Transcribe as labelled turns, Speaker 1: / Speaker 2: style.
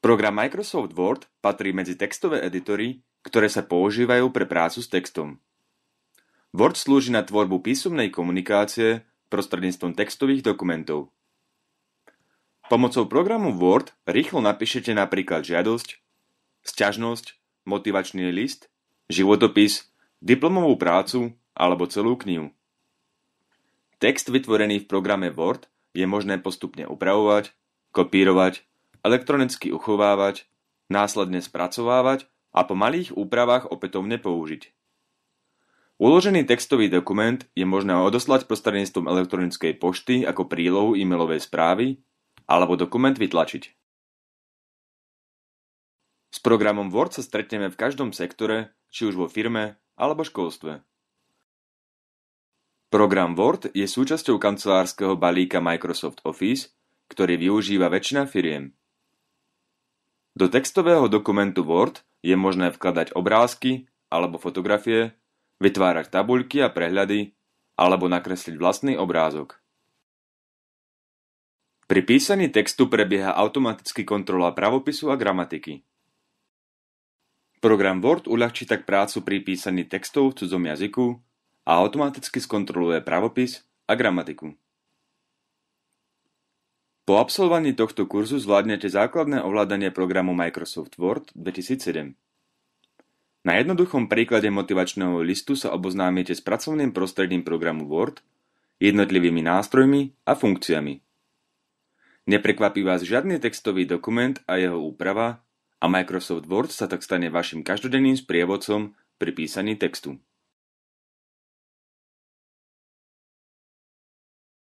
Speaker 1: Program Microsoft Word patrí medzi textové editory, ktoré sa používajú pre prácu s textom. Word slúži na tvorbu písomnej komunikácie prostredníctvom textových dokumentov. Pomocou programu Word rýchlo napíšete napríklad žiadosť, sťažnosť, motivačný list, životopis, diplomovú prácu alebo celú knihu. Text vytvorený v programe Word je možné postupne upravovať, kopírovať, elektronicky uchovávať, následne spracovávať a po malých úpravách opätovne použiť. Uložený textový dokument je možné odoslať prostredníctvom elektronickej pošty ako prílohu e-mailovej správy alebo dokument vytlačiť. S programom Word sa stretneme v každom sektore, či už vo firme alebo školstve. Program Word je súčasťou kancelárskeho balíka Microsoft Office, ktorý využíva väčšina firiem. Do textového dokumentu Word je možné vkladať obrázky alebo fotografie, vytvárať tabuľky a prehľady alebo nakresliť vlastný obrázok. Pri písaní textu prebieha automaticky kontrola pravopisu a gramatiky. Program Word uľahčí tak prácu pri písaní textov v cudzom jazyku a automaticky skontroluje pravopis a gramatiku. Po absolvovaní tohto kurzu zvládnete základné ovládanie programu Microsoft Word 2007. Na jednoduchom príklade motivačného listu sa oboznámite s pracovným prostredím programu Word, jednotlivými nástrojmi a funkciami. Neprekvapí vás žiadny textový dokument a jeho úprava a Microsoft Word sa tak stane vašim každodenným sprievodcom pri písaní textu.